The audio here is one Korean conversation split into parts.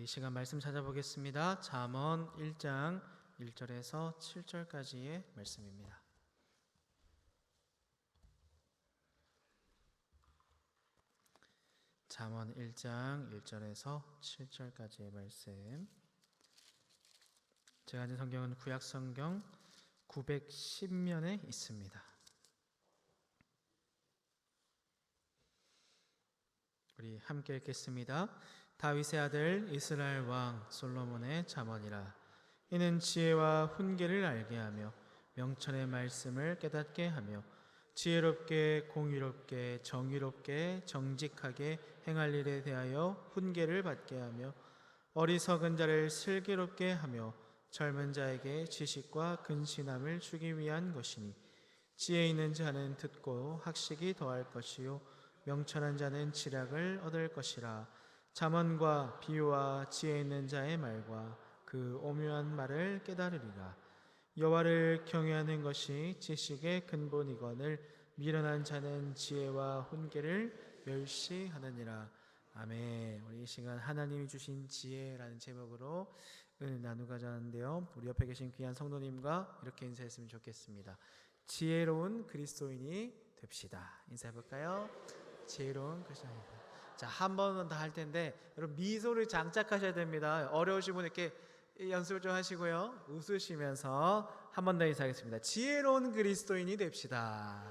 이 시간 말씀 찾아보겠습니다. 잠언 1장 1절에서 7절까지의 말씀입니다. 잠언 1장 1절에서 7절까지의 말씀. 제가 가진 성경은 구약 성경 910면에 있습니다. 우리 함께 읽겠습니다. 다윗의 아들 이스라엘 왕 솔로몬의 잠언이라. 이는 지혜와 훈계를 알게 하며 명철의 말씀을 깨닫게 하며 지혜롭게 공의롭게 정의롭게 정직하게 행할 일에 대하여 훈계를 받게 하며 어리석은 자를 슬기롭게 하며 젊은 자에게 지식과 근신함을 주기 위한 것이니 지혜 있는 자는 듣고 학식이 더할 것이요 명철한 자는 지략을 얻을 것이라. 잠언과 비유와 지혜 있는 자의 말과 그 오묘한 말을 깨달으리라. 여호와를 경외하는 것이 지식의 근본이거늘 미련한 자는 지혜와 훈계를 멸시하느니라. 아멘. 우리 이 시간 하나님이 주신 지혜라는 제목으로 은혜 나누고자 하는데요, 우리 옆에 계신 귀한 성도님과 이렇게 인사했으면 좋겠습니다. 지혜로운 그리스도인이 됩시다. 인사해볼까요? 지혜로운 그리스도인입니다. 자, 한 번은 더 할 텐데 여러분 미소를 장착하셔야 됩니다. 어려우신 분 이렇게 연습을 좀 하시고요, 웃으시면서 한 번 더 인사하겠습니다. 지혜로운 그리스도인이 됩시다.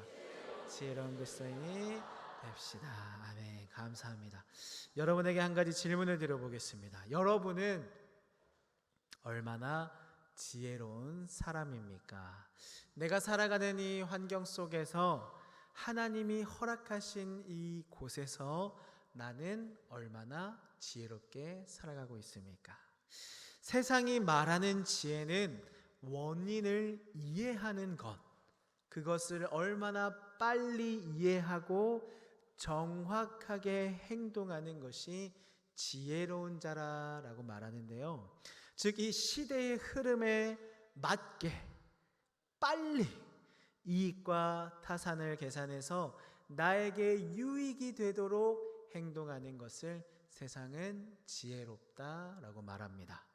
지혜로운 그리스도인이 됩시다. 아멘. 감사합니다. 여러분에게 한 가지 질문을 드려보겠습니다. 여러분은 얼마나 지혜로운 사람입니까? 내가 살아가는 이 환경 속에서 하나님이 허락하신 이 곳에서 나는 얼마나 지혜롭게 살아가고 있습니까? 세상이 말하는 지혜는 원인을 이해하는 것, 그것을 얼마나 빨리 이해하고 정확하게 행동하는 것이 지혜로운 자라고 말하는데요, 즉 이 시대의 흐름에 맞게 빨리 이익과 타산을 계산해서 나에게 유익이 되도록 행동하는 것을 세상은 지혜롭다라고 말합니다.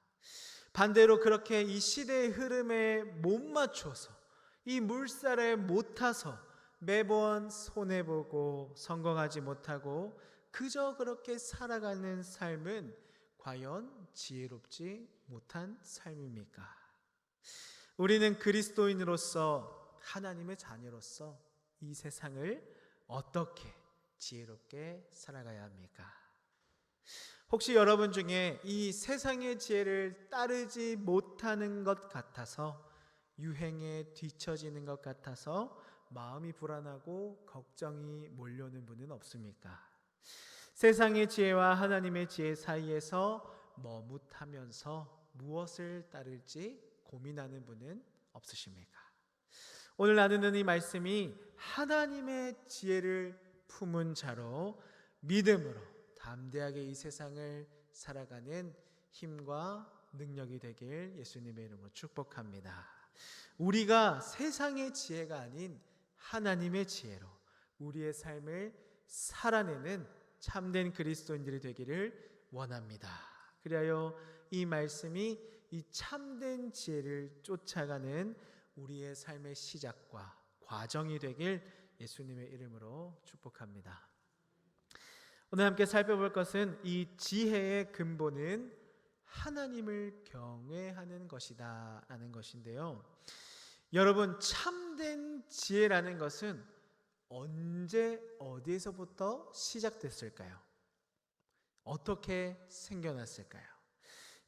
반대로 그렇게 이 시대의 흐름에 못 맞춰서 이 물살에 못 타서 매번 손해보고 성공하지 못하고 그저 그렇게 살아가는 삶은 과연 지혜롭지 못한 삶입니까? 우리는 그리스도인으로서 하나님의 자녀로서 이 세상을 어떻게 지혜롭게 살아가야 합니까? 혹시 여러분 중에 이 세상의 지혜를 따르지 못하는 것 같아서, 유행에 뒤처지는 것 같아서 마음이 불안하고 걱정이 몰려오는 분은 없습니까? 세상의 지혜와 하나님의 지혜 사이에서 머뭇하면서 무엇을 따를지 고민하는 분은 없으십니까? 오늘 나누는 이 말씀이 하나님의 지혜를 품은 자로 믿음으로 담대하게 이 세상을 살아가는 힘과 능력이 되길 예수님의 이름으로 축복합니다. 우리가 세상의 지혜가 아닌 하나님의 지혜로 우리의 삶을 살아내는 참된 그리스도인들이 되기를 원합니다. 그리하여 이 말씀이 이 참된 지혜를 쫓아가는 우리의 삶의 시작과 과정이 되길 예수님의 이름으로 축복합니다. 오늘 함께 살펴볼 것은 이 지혜의 근본은 하나님을 경외하는 것이다 라는 것인데요, 여러분 참된 지혜라는 것은 언제 어디에서부터 시작됐을까요? 어떻게 생겨났을까요?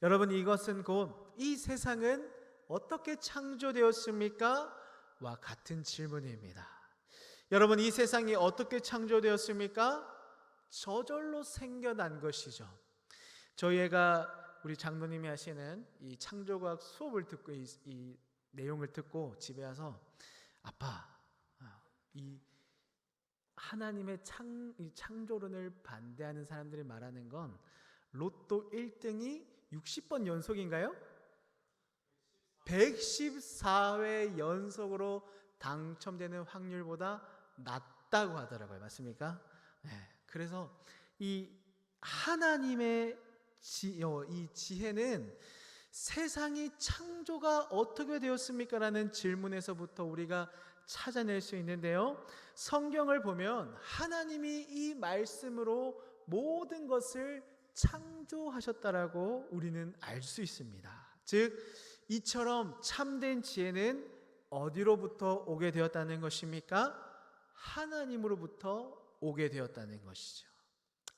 여러분, 이것은 곧 이 세상은 어떻게 창조되었습니까? 와 같은 질문입니다. 여러분, 이 세상이 어떻게 창조되었습니까? 저절로 생겨난 것이죠. 저희가 우리 장로님이 하시는 이 창조과학 수업을 듣고 이 내용을 듣고 집에 와서 아빠, 이 하나님의 창조론을 반대하는 사람들이 말하는 건 로또 1등이 60번 연속인가요? 114회 연속으로 당첨되는 확률보다 낮다고 하더라고요. 맞습니까? 네. 그래서 이 하나님의 이 지혜는 세상이 창조가 어떻게 되었습니까? 라는 질문에서부터 우리가 찾아낼 수 있는데요, 성경을 보면 하나님이 이 말씀으로 모든 것을 창조하셨다라고 우리는 알 수 있습니다. 즉, 이처럼 참된 지혜는 어디로부터 오게 되었다는 것입니까? 하나님으로부터 오게 되었다는 것이죠.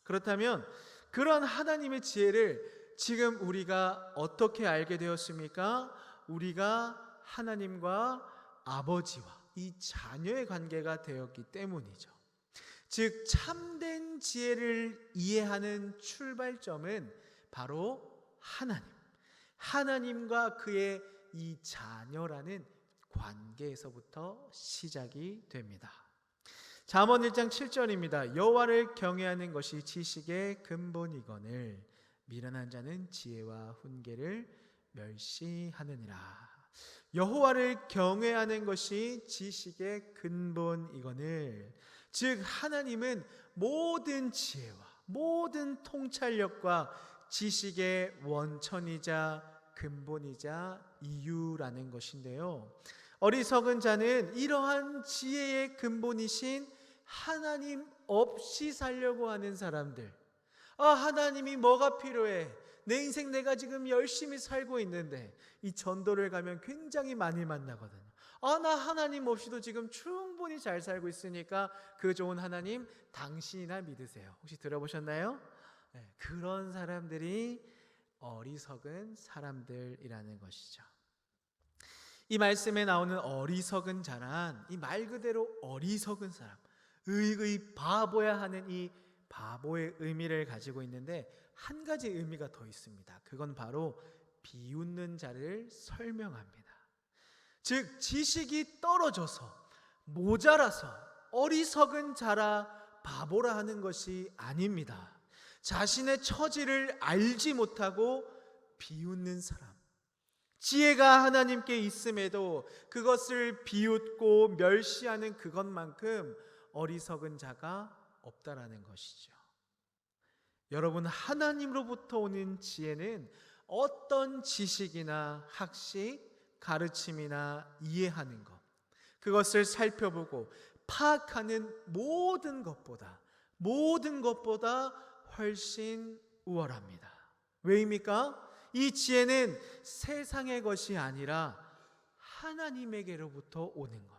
그렇다면 그런 하나님의 지혜를 지금 우리가 어떻게 알게 되었습니까? 우리가 하나님과 아버지와 이 자녀의 관계가 되었기 때문이죠. 즉, 참된 지혜를 이해하는 출발점은 바로 하나님과 그의 이 자녀라는 관계에서부터 시작이 됩니다. 잠언 1장 7절입니다. 여호와를 경외하는 것이 지식의 근본이거늘 미련한 자는 지혜와 훈계를 멸시하느니라. 여호와를 경외하는 것이 지식의 근본이거늘, 즉 하나님은 모든 지혜와 모든 통찰력과 지식의 원천이자 근본이자 이유라는 것인데요, 어리석은 자는 이러한 지혜의 근본이신 하나님 없이 살려고 하는 사람들, 하나님이 뭐가 필요해? 내 인생 내가 지금 열심히 살고 있는데, 이 전도를 가면 굉장히 많이 만나거든요. 나 하나님 없이도 지금 충분히 잘 살고 있으니까 그 좋은 하나님 당신이나 믿으세요. 혹시 들어보셨나요? 네, 그런 사람들이 어리석은 사람들이라는 것이죠. 이 말씀에 나오는 어리석은 자란, 이 말 그대로 어리석은 사람, 의의 바보야 하는 이 바보의 의미를 가지고 있는데, 한 가지 의미가 더 있습니다. 그건 바로 비웃는 자를 설명합니다. 즉, 지식이 떨어져서 모자라서 어리석은 자라 바보라 하는 것이 아닙니다. 자신의 처지를 알지 못하고 비웃는 사람, 지혜가 하나님께 있음에도 그것을 비웃고 멸시하는 그것만큼 어리석은 자가 없다라는 것이죠. 여러분, 하나님으로부터 오는 지혜는 어떤 지식이나 학식, 가르침이나 이해하는 것, 그것을 살펴보고 파악하는 모든 것보다 훨씬 우월합니다. 왜입니까? 이 지혜는 세상의 것이 아니라 하나님에게로부터 오는 것,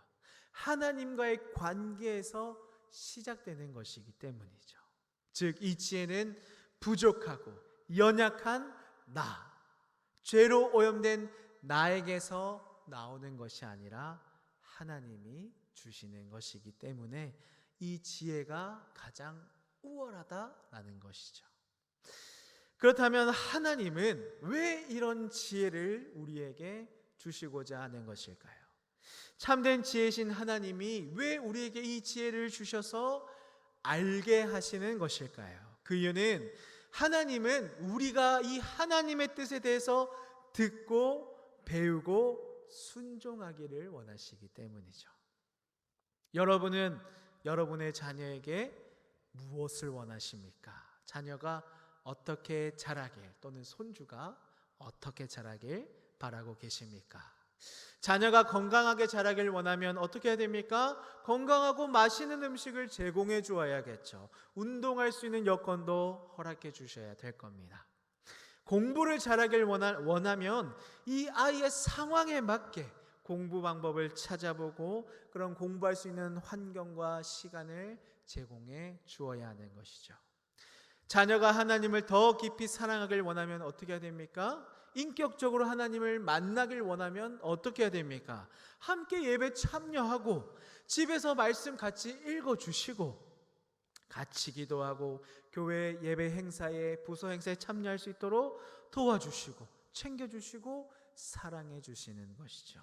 하나님과의 관계에서 시작되는 것이기 때문이죠. 즉, 이 지혜는 부족하고 연약한 죄로 오염된 나에게서 나오는 것이 아니라 하나님이 주시는 것이기 때문에 이 지혜가 가장 우월하다라는 것이죠. 그렇다면 하나님은 왜 이런 지혜를 우리에게 주시고자 하는 것일까요? 참된 지혜신 하나님이 왜 우리에게 이 지혜를 주셔서 알게 하시는 것일까요? 그 이유는 하나님은 우리가 이 하나님의 뜻에 대해서 듣고 배우고 순종하기를 원하시기 때문이죠. 여러분은 여러분의 자녀에게 무엇을 원하십니까? 자녀가 어떻게 자라길, 또는 손주가 어떻게 자라길 바라고 계십니까? 자녀가 건강하게 자라길 원하면 어떻게 해야 됩니까? 건강하고 맛있는 음식을 제공해 주어야겠죠. 운동할 수 있는 여건도 허락해 주셔야 될 겁니다. 공부를 잘하길 원하면 이 아이의 상황에 맞게 공부 방법을 찾아보고 그런 공부할 수 있는 환경과 시간을 제공해 주어야 하는 것이죠. 자녀가 하나님을 더 깊이 사랑하길 원하면 어떻게 해야 됩니까? 인격적으로 하나님을 만나길 원하면 어떻게 해야 됩니까? 함께 예배 참여하고 집에서 말씀 같이 읽어주시고 같이 기도하고 교회 예배 행사에, 부서 행사에 참여할 수 있도록 도와주시고 챙겨주시고 사랑해 주시는 것이죠.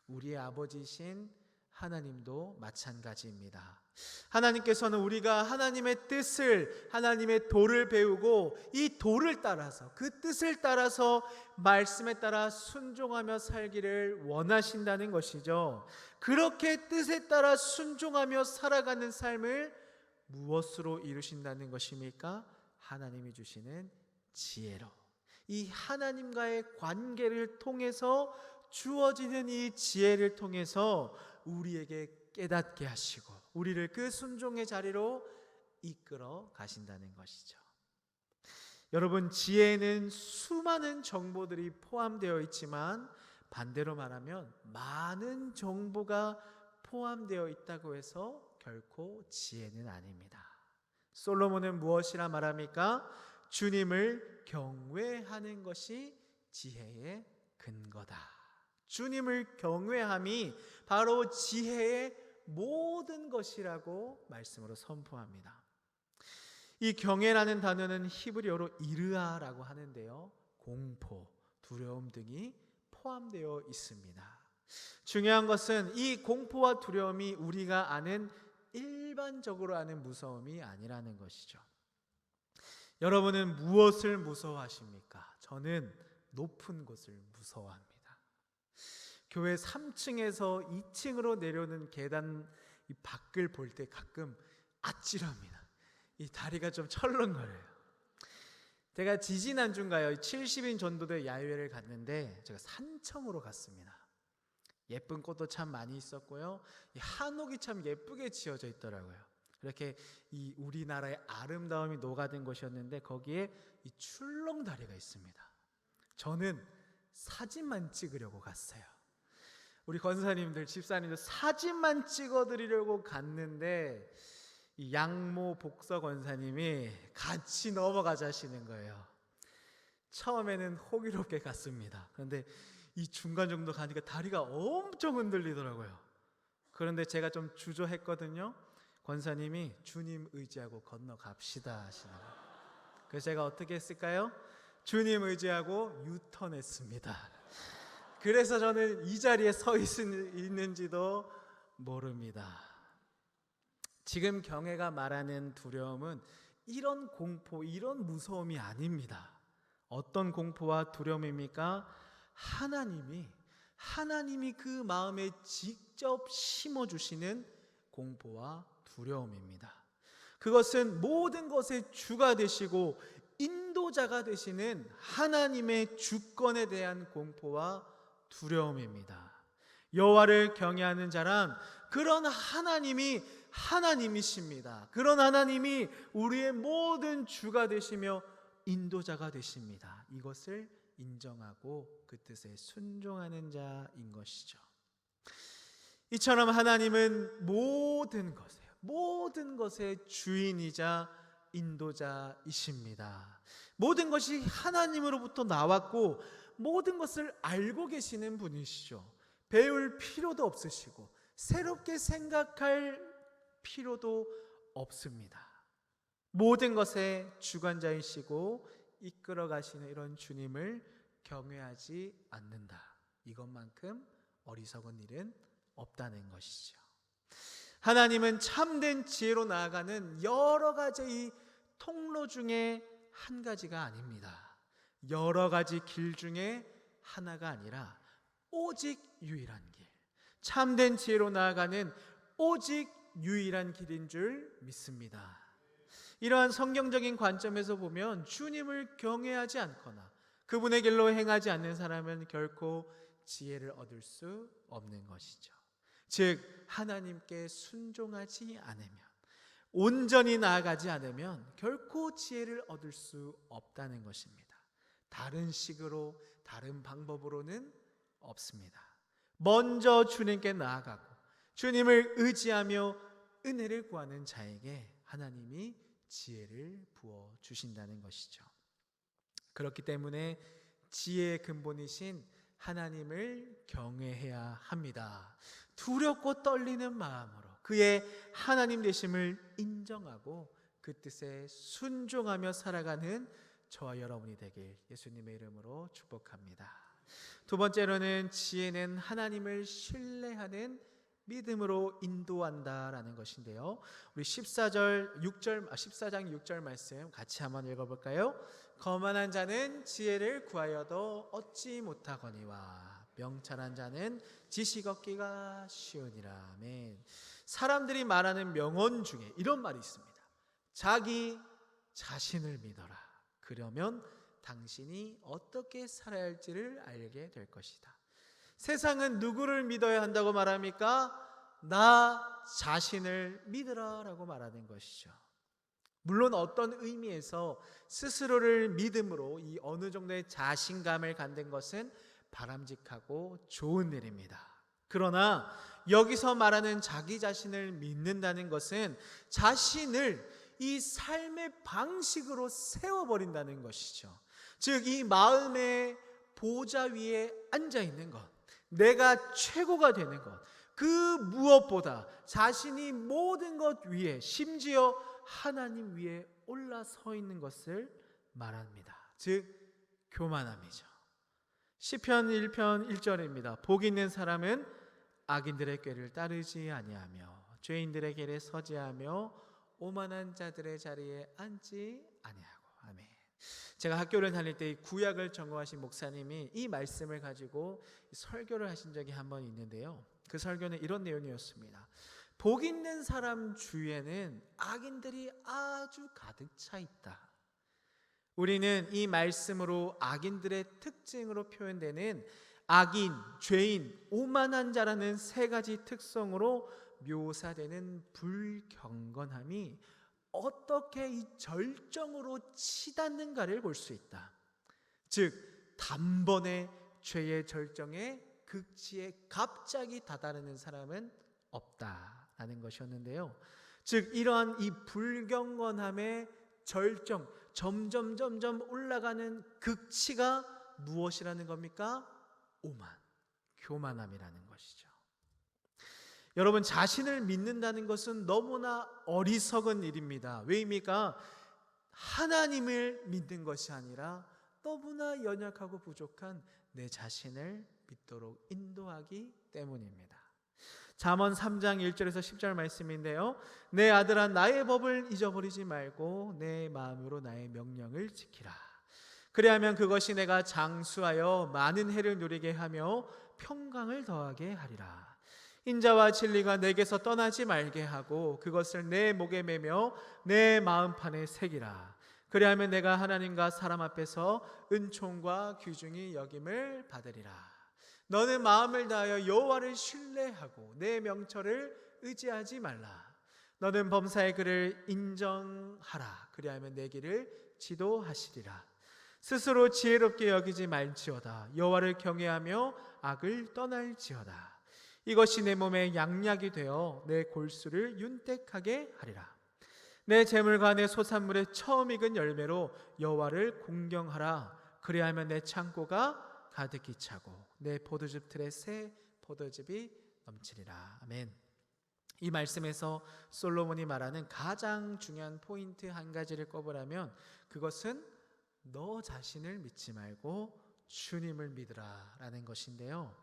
우리의 아버지신 하나님도 마찬가지입니다. 하나님께서는 우리가 하나님의 뜻을, 하나님의 도를 배우고 이 도를 따라서, 그 뜻을 따라서 말씀에 따라 순종하며 살기를 원하신다는 것이죠. 그렇게 뜻에 따라 순종하며 살아가는 삶을 무엇으로 이루신다는 것입니까? 하나님이 주시는 지혜로, 이 하나님과의 관계를 통해서 주어지는 이 지혜를 통해서 우리에게 깨닫게 하시고 우리를 그 순종의 자리로 이끌어 가신다는 것이죠. 여러분, 지혜에는 수많은 정보들이 포함되어 있지만 반대로 말하면 많은 정보가 포함되어 있다고 해서 결코 지혜는 아닙니다. 솔로몬은 무엇이라 말합니까? 주님을 경외하는 것이 지혜의 근거다. 주님을 경외함이 바로 지혜의 모든 것이라고 말씀으로 선포합니다. 이 경외라는 단어는 히브리어로 이르아라고 하는데요, 공포, 두려움 등이 포함되어 있습니다. 중요한 것은 이 공포와 두려움이 우리가 아는 일반적으로 아는 무서움이 아니라는 것이죠. 여러분은 무엇을 무서워하십니까? 저는 높은 곳을 무서워합니다. 교회 3층에서 2층으로 내려오는 계단 이 밖을 볼 때 가끔 아찔합니다. 이 다리가 좀 철렁거려요. 제가 지지난주인가요? 70인 전도대 야유회를 갔는데 제가 산청으로 갔습니다. 예쁜 꽃도 참 많이 있었고요, 이 한옥이 참 예쁘게 지어져 있더라고요. 이렇게 이 우리나라의 아름다움이 녹아든 곳이었는데 거기에 이 출렁다리가 있습니다. 저는 사진만 찍으려고 갔어요. 우리 권사님들, 집사님들 사진만 찍어드리려고 갔는데 이 양모 복서 권사님이 같이 넘어가자 하시는 거예요. 처음에는 호기롭게 갔습니다. 그런데 이 중간 정도 가니까 다리가 엄청 흔들리더라고요. 그런데 제가 좀 주저했거든요. 권사님이 주님 의지하고 건너갑시다 하시는 거예요. 그래서 제가 어떻게 했을까요? 주님 의지하고 유턴했습니다. 그래서 저는 이 자리에 서 있는지도 모릅니다. 지금 경애가 말하는 두려움은 이런 공포, 이런 무서움이 아닙니다. 어떤 공포와 두려움입니까? 하나님이 그 마음에 직접 심어주시는 공포와 두려움입니다. 그것은 모든 것의 주가 되시고 인도자가 되시는 하나님의 주권에 대한 공포와 두려움입니다. 여호와를 경외하는 자란 그런 하나님이 하나님이십니다. 그런 하나님이 우리의 모든 주가 되시며 인도자가 되십니다. 이것을 인정하고 그 뜻에 순종하는 자인 것이죠. 이처럼 하나님은 모든 것의 주인이자 인도자이십니다. 모든 것이 하나님으로부터 나왔고 모든 것을 알고 계시는 분이시죠. 배울 필요도 없으시고 새롭게 생각할 필요도 없습니다. 모든 것의 주관자이시고 이끌어 가시는 이런 주님을 경외하지 않는다. 이것만큼 어리석은 일은 없다는 것이죠. 하나님은 참된 지혜로 나아가는 여러 가지 통로 중에 한 가지가 아닙니다. 여러 가지 길 중에 하나가 아니라 오직 유일한 길, 참된 지혜로 나아가는 오직 유일한 길인 줄 믿습니다. 이러한 성경적인 관점에서 보면 주님을 경외하지 않거나 그분의 길로 행하지 않는 사람은 결코 지혜를 얻을 수 없는 것이죠. 즉 하나님께 순종하지 않으면, 온전히 나아가지 않으면 결코 지혜를 얻을 수 없다는 것입니다. 다른 식으로, 다른 방법으로는 없습니다. 먼저 주님께 나아가고 주님을 의지하며 은혜를 구하는 자에게 하나님이 지혜를 부어 주신다는 것이죠. 그렇기 때문에 지혜의 근본이신 하나님을 경외해야 합니다. 두렵고 떨리는 마음으로 그의 하나님 되심을 인정하고 그 뜻에 순종하며 살아가는 저와 여러분이 되길 예수님의 이름으로 축복합니다. 두 번째로는 지혜는 하나님을 신뢰하는 믿음으로 인도한다라는 것인데요. 우리 14장 6절 말씀 같이 한번 읽어볼까요? 거만한 자는 지혜를 구하여도 얻지 못하거니와 명철한 자는 지식 얻기가 쉬우니라. 아멘. 사람들이 말하는 명언 중에 이런 말이 있습니다. 자기 자신을 믿어라. 그러면 당신이 어떻게 살아야 할지를 알게 될 것이다. 세상은 누구를 믿어야 한다고 말합니까? 나 자신을 믿으라 라고 말하는 것이죠. 물론 어떤 의미에서 스스로를 믿음으로 이 어느 정도의 자신감을 갖는 것은 바람직하고 좋은 일입니다. 그러나 여기서 말하는 자기 자신을 믿는다는 것은 자신을 이 삶의 방식으로 세워버린다는 것이죠. 즉, 이 마음의 보좌 위에 앉아 있는 것, 내가 최고가 되는 것, 그 무엇보다 자신이 모든 것 위에, 심지어 하나님 위에 올라서 있는 것을 말합니다. 즉, 교만함이죠. 시편 1편 1절입니다. 복 있는 사람은 악인들의 꾀를 따르지 아니하며 죄인들의 길에 서지 하며 오만한 자들의 자리에 앉지 아니하고. 아멘. 제가 학교를 다닐 때 구약을 전공하신 목사님이 이 말씀을 가지고 설교를 하신 적이 한 번 있는데요. 그 설교는 이런 내용이었습니다. 복 있는 사람 주위에는 악인들이 아주 가득 차 있다. 우리는 이 말씀으로 악인들의 특징으로 표현되는 악인, 죄인, 오만한 자라는 세 가지 특성으로 묘사되는 불경건함이 어떻게 이 절정으로 치닫는가를 볼 수 있다. 즉, 단번에 죄의 절정에 극치에 갑자기 다다르는 사람은 없다라는 것이었는데요. 즉, 이러한 이 불경건함의 절정, 점점 올라가는 극치가 무엇이라는 겁니까? 오만, 교만함이라는 것이죠. 여러분, 자신을 믿는다는 것은 너무나 어리석은 일입니다. 왜입니까? 하나님을 믿는 것이 아니라 너무나 연약하고 부족한 내 자신을 믿도록 인도하기 때문입니다. 잠언 3장 1절에서 10절 말씀인데요. 내 아들아, 나의 법을 잊어버리지 말고 내 마음으로 나의 명령을 지키라. 그리하면 그것이 내가 장수하여 많은 해를 누리게 하며 평강을 더하게 하리라. 인자와 진리가 내게서 떠나지 말게 하고 그것을 내 목에 매며 내 마음판에 새기라. 그리하면 내가 하나님과 사람 앞에서 은총과 귀중히 여김을 받으리라. 너는 마음을 다하여 여호와를 신뢰하고 내 명철을 의지하지 말라. 너는 범사의 그를 인정하라. 그리하면 내 길을 지도하시리라. 스스로 지혜롭게 여기지 말지어다. 여호와를 경외하며 악을 떠날지어다. 이것이 내 몸에 양약이 되어 내 골수를 윤택하게 하리라. 내 재물과 내 소산물의 처음 익은 열매로 여호와를 공경하라. 그리하면 내 창고가 가득히 차고 내 포도즙 틀에 새 포도즙이 넘치리라. 아멘. 이 말씀에서 솔로몬이 말하는 가장 중요한 포인트 한 가지를 꼽으라면 그것은 너 자신을 믿지 말고 주님을 믿으라 라는 것인데요.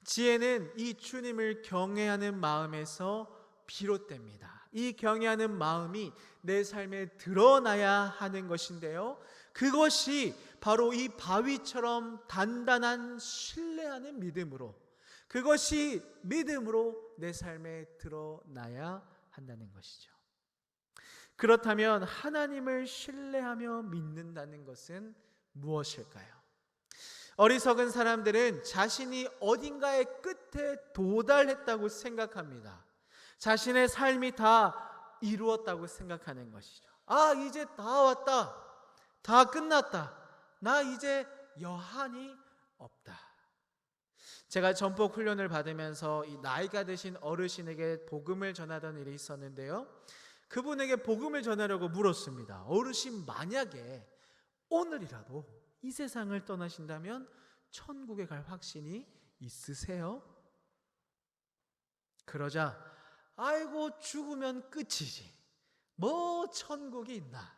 지혜는 이 주님을 경외하는 마음에서 비롯됩니다. 이 경외하는 마음이 내 삶에 드러나야 하는 것인데요. 그것이 바로 이 바위처럼 단단한 신뢰하는 믿음으로, 그것이 믿음으로 내 삶에 드러나야 한다는 것이죠. 그렇다면 하나님을 신뢰하며 믿는다는 것은 무엇일까요? 어리석은 사람들은 자신이 어딘가의 끝에 도달했다고 생각합니다. 자신의 삶이 다 이루었다고 생각하는 것이죠. 아, 이제 다 왔다. 다 끝났다. 나 이제 여한이 없다. 제가 전폭 훈련을 받으면서 이 나이가 드신 어르신에게 복음을 전하던 일이 있었는데요. 그분에게 복음을 전하려고 물었습니다. 어르신, 만약에 오늘이라도 이 세상을 떠나신다면 천국에 갈 확신이 있으세요? 그러자 아이고, 죽으면 끝이지. 뭐 천국이 있나.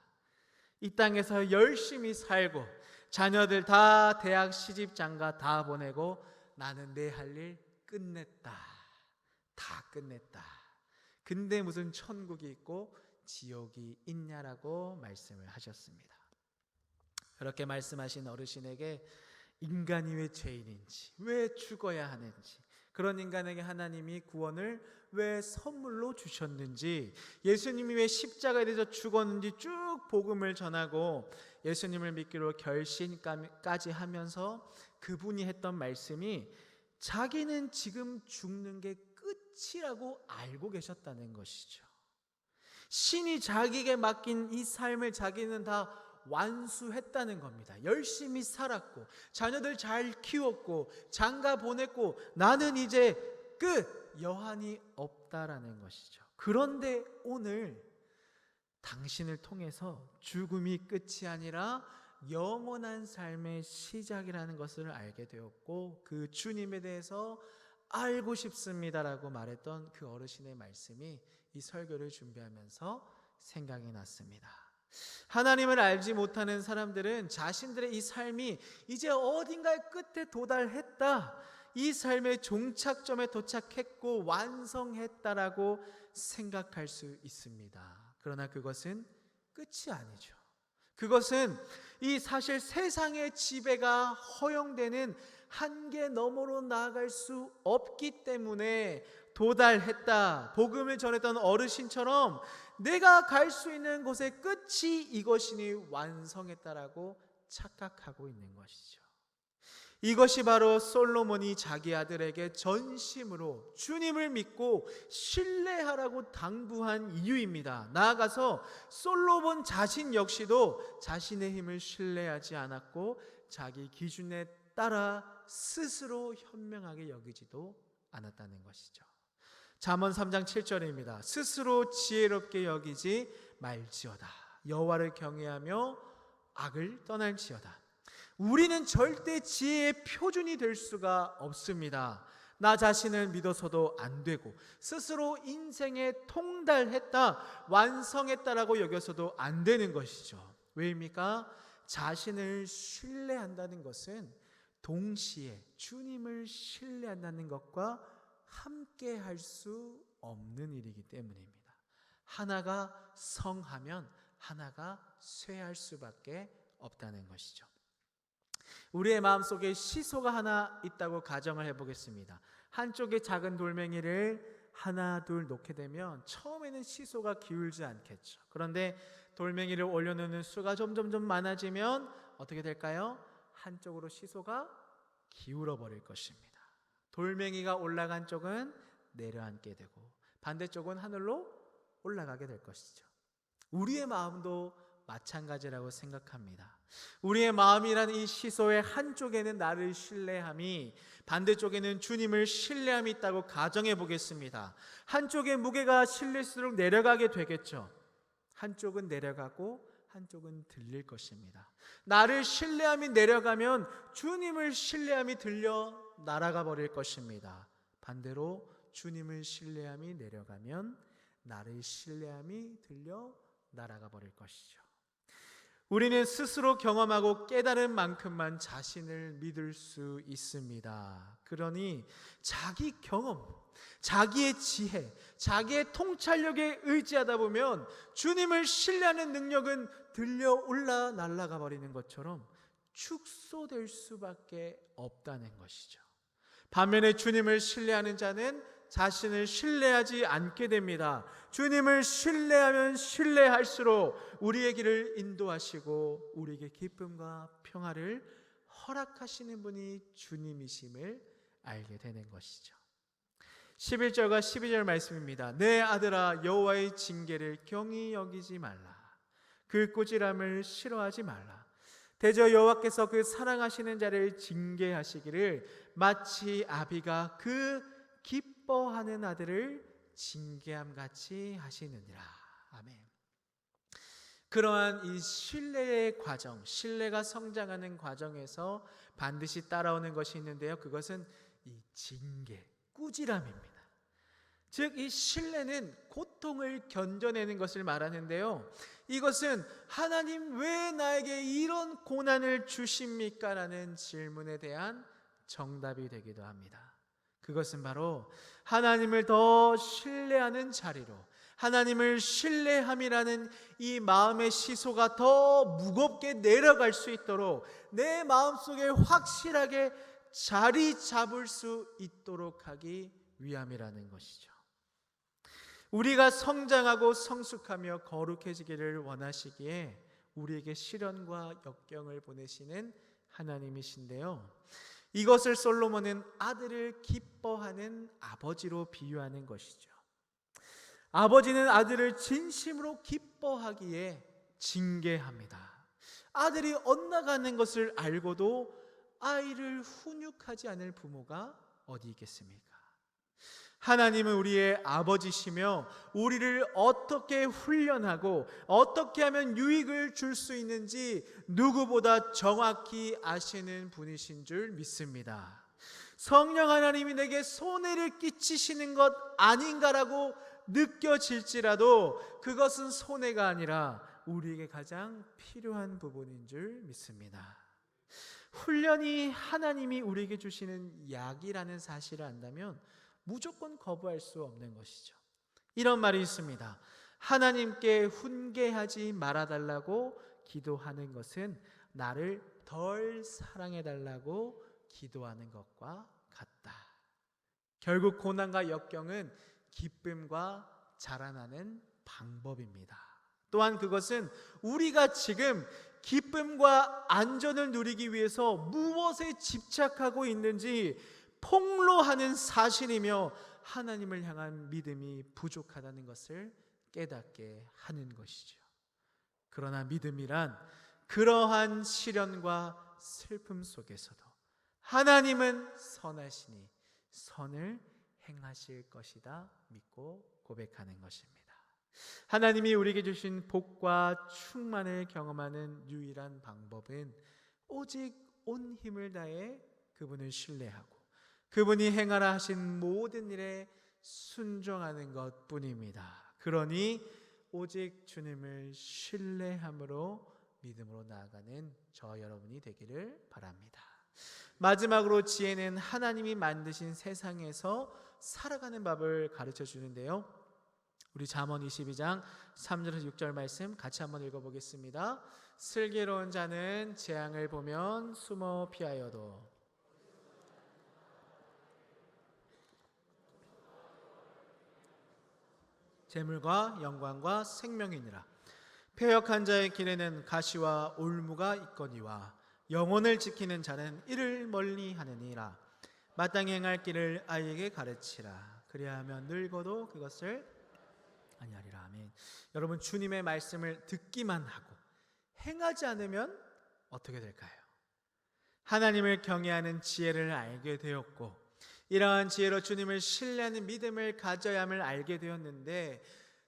이 땅에서 열심히 살고 자녀들 다 대학 시집 장가 다 보내고 나는 내 할 일 끝냈다. 다 끝냈다. 근데 무슨 천국이 있고 지옥이 있냐라고 말씀을 하셨습니다. 그렇게 말씀하신 어르신에게 인간이 왜 죄인인지, 왜 죽어야 하는지, 그런 인간에게 하나님이 구원을 왜 선물로 주셨는지, 예수님이 왜 십자가에 대해서 죽었는지 쭉 복음을 전하고 예수님을 믿기로 결심까지 하면서 그분이 했던 말씀이 자기는 지금 죽는 게 끝이라고 알고 계셨다는 것이죠. 신이 자기에게 맡긴 이 삶을 자기는 다 완수했다는 겁니다. 열심히 살았고 자녀들 잘 키웠고 장가 보냈고 나는 이제 끝, 여한이 없다라는 것이죠. 그런데 오늘 당신을 통해서 죽음이 끝이 아니라 영원한 삶의 시작이라는 것을 알게 되었고 그 주님에 대해서 알고 싶습니다라고 말했던 그 어르신의 말씀이 이 설교를 준비하면서 생각이 났습니다. 하나님을 알지 못하는 사람들은 자신들의 이 삶이 이제 어딘가의 끝에 도달했다, 이 삶의 종착점에 도착했고 완성했다라고 생각할 수 있습니다. 그러나 그것은 끝이 아니죠. 그것은 이 사실 세상의 지배가 허용되는 한계 너머로 나아갈 수 없기 때문에 도달했다. 복음을 전했던 어르신처럼 내가 갈 수 있는 곳의 끝이 이것이니 완성했다라고 착각하고 있는 것이죠. 이것이 바로 솔로몬이 자기 아들에게 전심으로 주님을 믿고 신뢰하라고 당부한 이유입니다. 나아가서 솔로몬 자신 역시도 자신의 힘을 신뢰하지 않았고 자기 기준에 따라 스스로 현명하게 여기지도 않았다는 것이죠. 잠언 3장 7절입니다. 스스로 지혜롭게 여기지 말지어다. 여호와를 경외하며 악을 떠날지어다. 우리는 절대 지혜의 표준이 될 수가 없습니다. 나 자신을 믿어서도 안 되고 스스로 인생에 통달했다, 완성했다라고 여겨서도 안 되는 것이죠. 왜입니까? 자신을 신뢰한다는 것은 동시에 주님을 신뢰한다는 것과 함께 할 수 없는 일이기 때문입니다. 하나가 성하면 하나가 쇠할 수밖에 없다는 것이죠. 우리의 마음속에 시소가 하나 있다고 가정을 해보겠습니다. 한쪽에 작은 돌멩이를 하나 둘 놓게 되면 처음에는 시소가 기울지 않겠죠. 그런데 돌멩이를 올려놓는 수가 점점 많아지면 어떻게 될까요? 한쪽으로 시소가 기울어 버릴 것입니다. 돌멩이가 올라간 쪽은 내려앉게 되고 반대쪽은 하늘로 올라가게 될 것이죠. 우리의 마음도 마찬가지라고 생각합니다. 우리의 마음이라는 이 시소의 한쪽에는 나를 신뢰함이, 반대쪽에는 주님을 신뢰함이 있다고 가정해 보겠습니다. 한쪽의 무게가 실릴수록 내려가게 되겠죠. 한쪽은 내려가고 한쪽은 들릴 것입니다. 나를 신뢰함이 내려가면 주님을 신뢰함이 들려 날아가 버릴 것입니다. 반대로 주님을 신뢰함이 내려가면 나를 신뢰함이 들려 날아가 버릴 것이죠. 우리는 스스로 경험하고 깨달은 만큼만 자신을 믿을 수 있습니다. 그러니 자기 경험, 자기의 지혜, 자기의 통찰력에 의지하다 보면 주님을 신뢰하는 능력은 들려 올라 날아가 버리는 것처럼 축소될 수밖에 없다는 것이죠. 반면에 주님을 신뢰하는 자는 자신을 신뢰하지 않게 됩니다. 주님을 신뢰하면 신뢰할수록 우리의 길을 인도하시고 우리에게 기쁨과 평화를 허락하시는 분이 주님이심을 알게 되는 것이죠. 11절과 12절 말씀입니다. 내 아들아, 여호와의 징계를 경히 여기지 말라. 그 꾸지람을 싫어하지 말라. 대저 여호와께서 그 사랑하시는 자를 징계하시기를 마치 아비가 그 기뻐하는 아들을 징계함같이 하시느니라. 아멘. 그러한 이 신뢰의 과정, 신뢰가 성장하는 과정에서 반드시 따라오는 것이 있는데요. 그것은 이 징계, 꾸지람입니다. 즉 이 신뢰는 고통을 견뎌내는 것을 말하는데요. 이것은 하나님 왜 나에게 이런 고난을 주십니까? 라는 질문에 대한 정답이 되기도 합니다. 그것은 바로 하나님을 더 신뢰하는 자리로, 하나님을 신뢰함이라는 이 마음의 시소가 더 무겁게 내려갈 수 있도록 내 마음속에 확실하게 자리 잡을 수 있도록 하기 위함이라는 것이죠. 우리가 성장하고 성숙하며 거룩해지기를 원하시기에 우리에게 시련과 역경을 보내시는 하나님이신데요, 이것을 솔로몬은 아들을 기뻐하는 아버지로 비유하는 것이죠. 아버지는 아들을 진심으로 기뻐하기에 징계합니다. 아들이 엇나가는 것을 알고도 아이를 훈육하지 않을 부모가 어디 있겠습니까? 하나님은 우리의 아버지시며 우리를 어떻게 훈련하고 어떻게 하면 유익을 줄 수 있는지 누구보다 정확히 아시는 분이신 줄 믿습니다. 성령 하나님이 내게 손해를 끼치시는 것 아닌가라고 느껴질지라도 그것은 손해가 아니라 우리에게 가장 필요한 부분인 줄 믿습니다. 훈련이 하나님이 우리에게 주시는 약이라는 사실을 안다면 무조건 거부할 수 없는 것이죠. 이런 말이 있습니다. 하나님께 훈계하지 말아달라고 기도하는 것은 나를 덜 사랑해달라고 기도하는 것과 같다. 결국 고난과 역경은 기쁨과 자라나는 방법입니다. 또한 그것은 우리가 지금 기쁨과 안전을 누리기 위해서 무엇에 집착하고 있는지 폭로하는 사실이며 하나님을 향한 믿음이 부족하다는 것을 깨닫게 하는 것이죠. 그러나 믿음이란 그러한 시련과 슬픔 속에서도 하나님은 선하시니 선을 행하실 것이다 믿고 고백하는 것입니다. 하나님이 우리에게 주신 복과 충만을 경험하는 유일한 방법은 오직 온 힘을 다해 그분을 신뢰하고 그분이 행하라 하신 모든 일에 순종하는 것뿐입니다. 그러니 오직 주님을 신뢰함으로 믿음으로 나아가는 저 여러분이 되기를 바랍니다. 마지막으로 지혜는 하나님이 만드신 세상에서 살아가는 법을 가르쳐 주는데요, 우리 잠언 22장 3절에서 6절 말씀 같이 한번 읽어보겠습니다. 슬기로운 자는 재앙을 보면 숨어 피하여도 재물과 영광과 생명이니라. 패역한 자의 길에는 가시와 올무가 있거니와 영혼을 지키는 자는 이를 멀리 하느니라. 마땅히 행할 길을 아이에게 가르치라. 그리하면 늙어도 그것을 아니하리라. 아멘. 여러분, 주님의 말씀을 듣기만 하고 행하지 않으면 어떻게 될까요? 하나님을 경외하는 지혜를 알게 되었고 이러한 지혜로 주님을 신뢰하는 믿음을 가져야 함을 알게 되었는데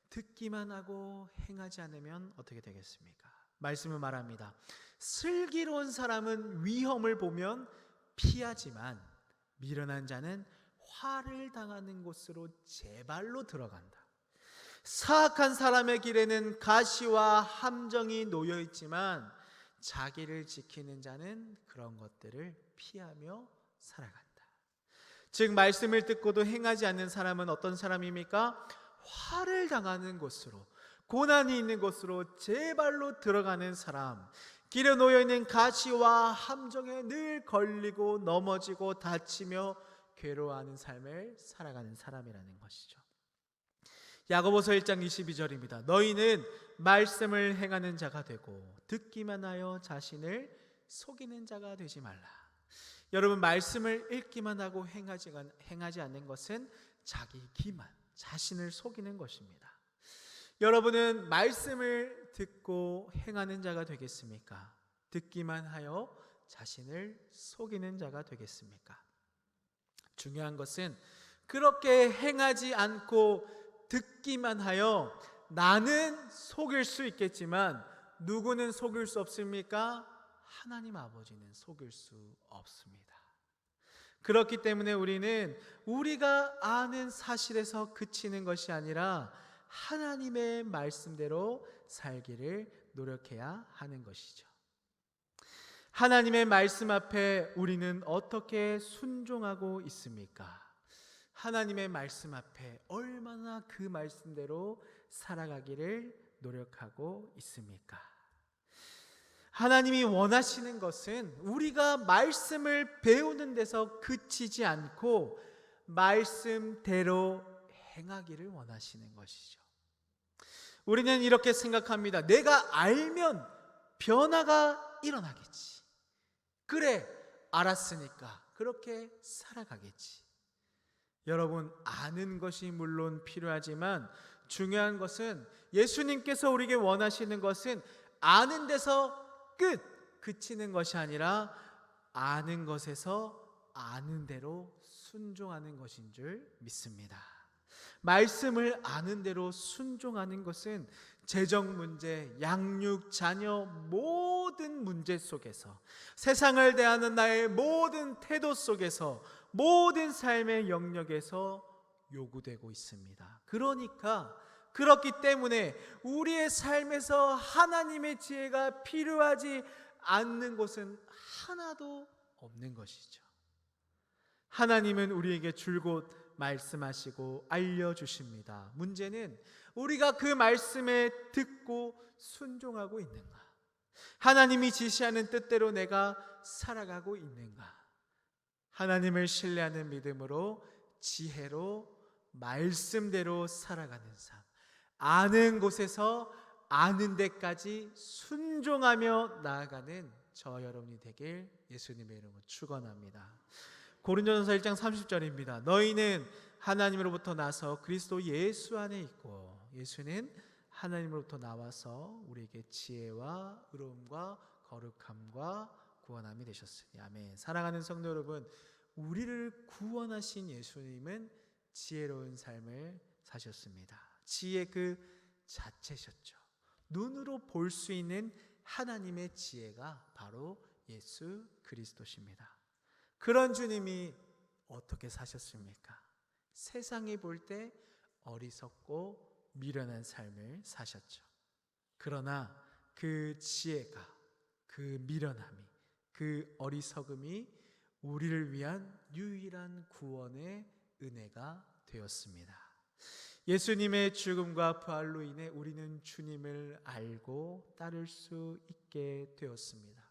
듣기만 하고 행하지 않으면 어떻게 되겠습니까? 말씀은 말합니다. 슬기로운 사람은 위험을 보면 피하지만 미련한 자는 화를 당하는 곳으로 제 발로 들어간다. 사악한 사람의 길에는 가시와 함정이 놓여 있지만 자기를 지키는 자는 그런 것들을 피하며 살아간다. 즉 말씀을 듣고도 행하지 않는 사람은 어떤 사람입니까? 화를 당하는 곳으로, 고난이 있는 곳으로 제 발로 들어가는 사람, 길에 놓여 있는 가시와 함정에 늘 걸리고 넘어지고 다치며 괴로워하는 삶을 살아가는 사람이라는 것이죠. 야고보서 1장 22절입니다. 너희는 말씀을 행하는 자가 되고 듣기만 하여 자신을 속이는 자가 되지 말라. 여러분, 말씀을 읽기만 하고 행하지 않는 것은 자기 기만, 자신을 속이는 것입니다. 여러분은 말씀을 듣고 행하는 자가 되겠습니까? 듣기만 하여 자신을 속이는 자가 되겠습니까? 중요한 것은 그렇게 행하지 않고 듣기만 하여 나는 속일 수 있겠지만 누구는 속일 수 없습니까? 하나님 아버지는 속일 수 없습니다. 그렇기 때문에 우리는 우리가 아는 사실에서 그치는 것이 아니라 하나님의 말씀대로 살기를 노력해야 하는 것이죠. 하나님의 말씀 앞에 우리는 어떻게 순종하고 있습니까? 하나님의 말씀 앞에 얼마나 그 말씀대로 살아가기를 노력하고 있습니까? 하나님이 원하시는 것은 우리가 말씀을 배우는 데서 그치지 않고 말씀대로 행하기를 원하시는 것이죠. 우리는 이렇게 생각합니다. 내가 알면 변화가 일어나겠지. 그래, 알았으니까 그렇게 살아가겠지. 여러분, 아는 것이 물론 필요하지만 중요한 것은, 예수님께서 우리에게 원하시는 것은 아는 데서 그치는 것이 아니라 아는 것에서 아는 대로 순종하는 것인 줄 믿습니다. 말씀을 아는 대로 순종하는 것은 재정 문제, 양육, 자녀 모든 문제 속에서, 세상을 대하는 나의 모든 태도 속에서, 모든 삶의 영역에서 요구되고 있습니다. 그렇기 때문에 우리의 삶에서 하나님의 지혜가 필요하지 않는 곳은 하나도 없는 것이죠. 하나님은 우리에게 줄곧 말씀하시고 알려주십니다. 문제는 우리가 그 말씀에 듣고 순종하고 있는가? 하나님이 지시하는 뜻대로 내가 살아가고 있는가? 하나님을 신뢰하는 믿음으로, 지혜로, 말씀대로 살아가는 삶, 아는 곳에서 아는 데까지 순종하며 나아가는 저 여러분이 되길 예수님의 이름으로 축원합니다. 고린도전서 1장 30절입니다. 너희는 하나님으로부터 나서 그리스도 예수 안에 있고, 예수는 하나님으로부터 나와서 우리에게 지혜와 의로움과 거룩함과 구원함이 되셨으니. 아멘. 사랑하는 성도 여러분, 우리를 구원하신 예수님은 지혜로운 삶을 사셨습니다. 지혜 그 자체셨죠. 눈으로 볼 수 있는 하나님의 지혜가 바로 예수 그리스도십니다. 그런 주님이 어떻게 사셨습니까? 세상이 볼 때 어리석고 미련한 삶을 사셨죠. 그러나 그 지혜가, 그 미련함이, 그 어리석음이 우리를 위한 유일한 구원의 은혜가 되었습니다. 예수님의 죽음과 부활로 인해 우리는 주님을 알고 따를 수 있게 되었습니다.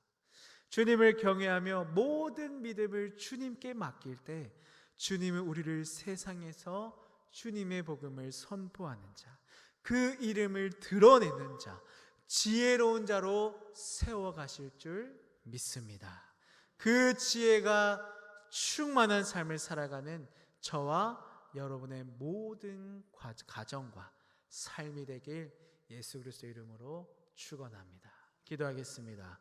주님을 경외하며 모든 믿음을 주님께 맡길 때 주님은 우리를 세상에서 주님의 복음을 선포하는 자, 그 이름을 드러내는 자, 지혜로운 자로 세워가실 줄 믿습니다. 그 지혜가 충만한 삶을 살아가는 저와 여러분의 모든 가정과 삶이 되길 예수 그리스도의 이름으로 축원합니다. 기도하겠습니다.